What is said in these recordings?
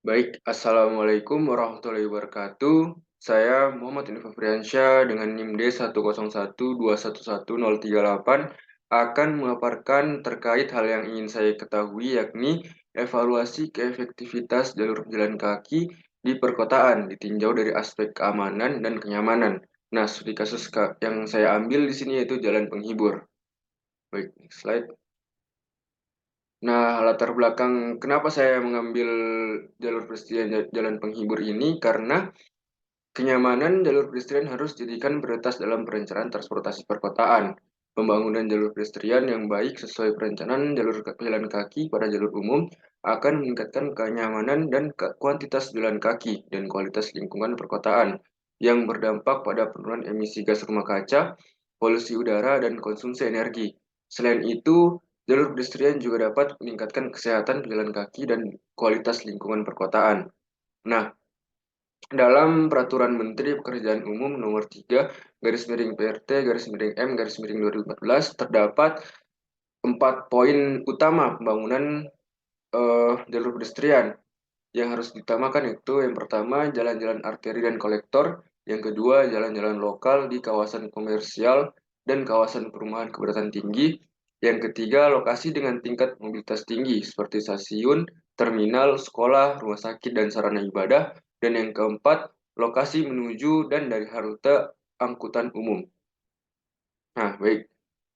Baik, Assalamualaikum warahmatullahi wabarakatuh. Saya Muhammad Info Friansyah dengan NIM D101211038 akan memaparkan terkait hal yang ingin saya ketahui, yakni evaluasi keefektivitas jalur pejalan kaki di perkotaan ditinjau dari aspek keamanan dan kenyamanan. Nah, studi kasus yang saya ambil di sini yaitu jalan penghibur. Baik, slide. Nah, latar belakang kenapa saya mengambil jalur pedestrian jalan penghibur ini karena kenyamanan jalur pedestrian harus dijadikan prioritas dalam perencanaan transportasi perkotaan. Pembangunan jalur pedestrian yang baik sesuai perencanaan jalur pejalan kaki pada jalur umum akan meningkatkan kenyamanan dan kuantitas jalan kaki dan kualitas lingkungan perkotaan yang berdampak pada penurunan emisi gas rumah kaca, polusi udara, dan konsumsi energi. Selain itu, jalur pedestrian juga dapat meningkatkan kesehatan pejalan kaki dan kualitas lingkungan perkotaan. Nah, dalam Peraturan Menteri Pekerjaan Umum Nomor 3 garis miring PRT garis miring M garis miring 2014 terdapat 4 poin utama pembangunan jalur pedestrian yang harus diutamakan, itu yang pertama jalan-jalan arteri dan kolektor, yang kedua jalan-jalan lokal di kawasan komersial dan kawasan perumahan kepadatan tinggi, yang ketiga lokasi dengan tingkat mobilitas tinggi seperti stasiun, terminal, sekolah, rumah sakit, dan sarana ibadah, dan yang keempat lokasi menuju dan dari halte angkutan umum. Nah, baik.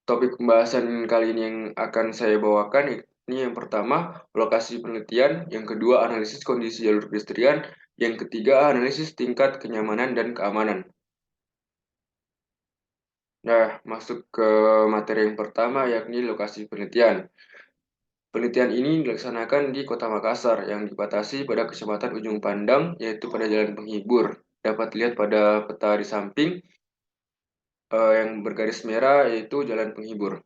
Topik pembahasan kali ini yang akan saya bawakan ini yang pertama, lokasi penelitian, yang kedua, analisis kondisi jalur pedestrian, yang ketiga, analisis tingkat kenyamanan dan keamanan. Nah, masuk ke materi yang pertama, yakni lokasi penelitian. Penelitian ini dilaksanakan di Kota Makassar yang dibatasi pada Kecamatan Ujung Pandang, yaitu pada Jalan Penghibur. Dapat dilihat pada peta di samping yang bergaris merah, yaitu Jalan Penghibur.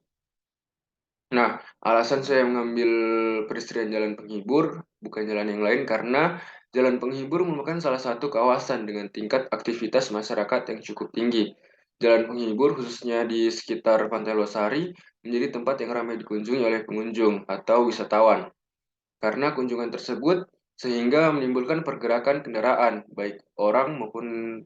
Nah, alasan saya mengambil pedestrian jalan penghibur, bukan jalan yang lain, karena jalan penghibur merupakan salah satu kawasan dengan tingkat aktivitas masyarakat yang cukup tinggi. Jalan penghibur, khususnya di sekitar Pantai Losari, menjadi tempat yang ramai dikunjungi oleh pengunjung atau wisatawan. Karena kunjungan tersebut, sehingga menimbulkan pergerakan kendaraan, baik orang maupun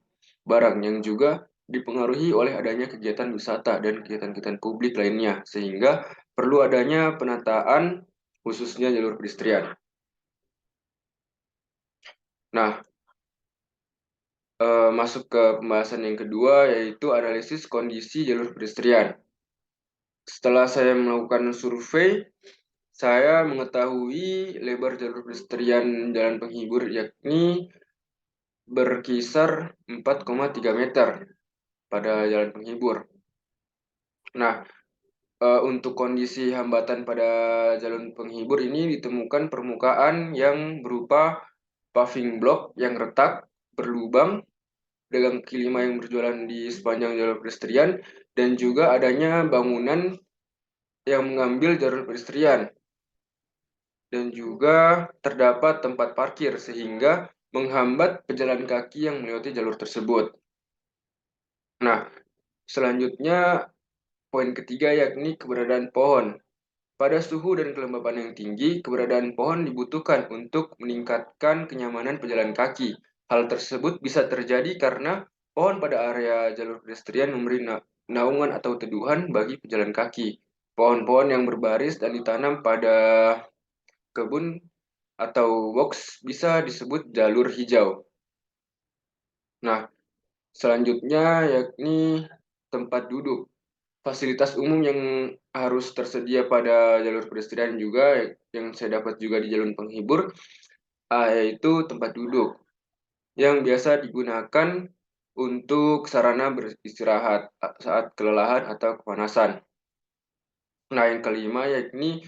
barang, yang juga dipengaruhi oleh adanya kegiatan wisata dan kegiatan-kegiatan publik lainnya, sehingga perlu adanya penataan khususnya jalur pedestrian. Nah, masuk ke pembahasan yang kedua, yaitu analisis kondisi jalur pedestrian. Setelah saya melakukan survei, saya mengetahui lebar jalur pedestrian jalan penghibur yakni berkisar 4,3 meter pada jalan penghibur. Nah, untuk kondisi hambatan pada jalan penghibur ini ditemukan permukaan yang berupa paving block yang retak, berlubang, pedagang kaki lima yang berjualan di sepanjang jalur pedestrian, dan juga adanya bangunan yang mengambil jalur pedestrian, dan juga terdapat tempat parkir sehingga menghambat pejalan kaki yang melewati jalur tersebut. Nah, selanjutnya poin ketiga yakni keberadaan pohon. Pada suhu dan kelembapan yang tinggi, keberadaan pohon dibutuhkan untuk meningkatkan kenyamanan pejalan kaki. Hal tersebut bisa terjadi karena pohon pada area jalur pedestrian memberi naungan atau teduhan bagi pejalan kaki. Pohon-pohon yang berbaris dan ditanam pada kebun atau box bisa disebut jalur hijau. Nah, selanjutnya yakni tempat duduk. Fasilitas umum yang harus tersedia pada jalur pedestrian juga yang saya dapat juga di jalur penghibur, yaitu tempat duduk yang biasa digunakan untuk sarana beristirahat saat kelelahan atau kepanasan. Nah, yang kelima yakni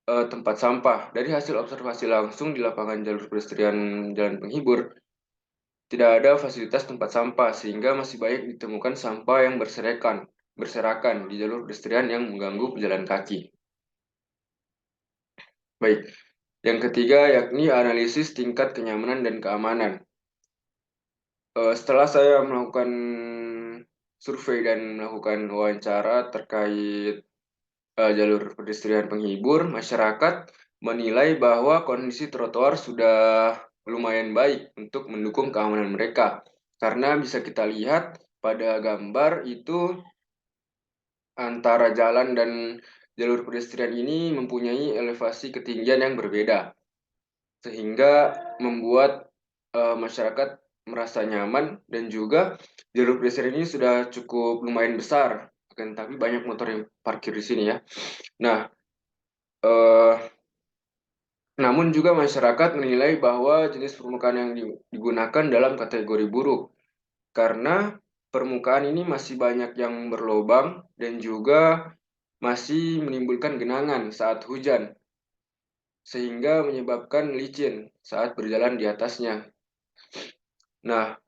tempat sampah. Dari hasil observasi langsung di lapangan jalur pedestrian jalan penghibur, tidak ada fasilitas tempat sampah sehingga masih banyak ditemukan sampah yang berserakan di jalur pedestrian yang mengganggu pejalan kaki. Baik, yang ketiga yakni analisis tingkat kenyamanan dan keamanan. Setelah saya melakukan survei dan melakukan wawancara terkait jalur pedestrian penghibur, masyarakat menilai bahwa kondisi trotoar sudah lumayan baik untuk mendukung keamanan mereka. Karena bisa kita lihat pada gambar itu antara jalan dan jalur pedestrian ini mempunyai elevasi ketinggian yang berbeda, sehingga membuat masyarakat merasa nyaman dan juga jalur pedestrian ini sudah cukup lumayan besar, akan tapi banyak motor yang parkir di sini ya. Nah, eh, namun juga masyarakat menilai bahwa jenis permukaan yang digunakan dalam kategori buruk karena permukaan ini masih banyak yang berlobang dan juga masih menimbulkan genangan saat hujan sehingga menyebabkan licin saat berjalan di atasnya. Nah,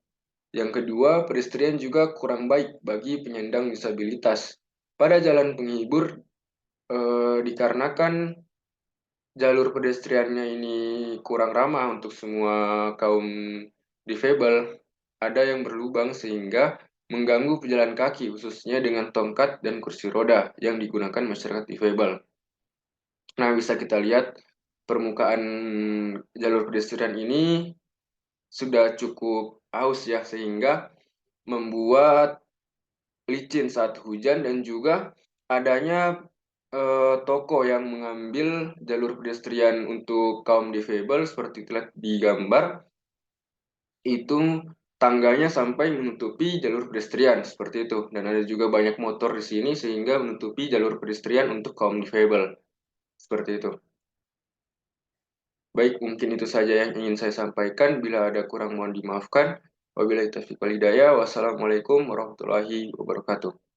yang kedua, pedestrian juga kurang baik bagi penyandang disabilitas. Pada jalan penghibur, dikarenakan jalur pedestriannya ini kurang ramah untuk semua kaum difabel, ada yang berlubang sehingga mengganggu pejalan kaki, khususnya dengan tongkat dan kursi roda yang digunakan masyarakat difabel. Nah, bisa kita lihat permukaan jalur pedestrian ini sudah cukup aus ya, sehingga membuat licin saat hujan dan juga adanya toko yang mengambil jalur pedestrian untuk kaum difabel seperti terlihat di gambar itu tangganya sampai menutupi jalur pedestrian seperti itu dan ada juga banyak motor di sini sehingga menutupi jalur pedestrian untuk kaum difabel seperti itu. Baik, mungkin itu saja yang ingin saya sampaikan. Bila ada kurang mohon dimaafkan. Wabillahi taufiq wal hidayah. Wassalamualaikum warahmatullahi wabarakatuh.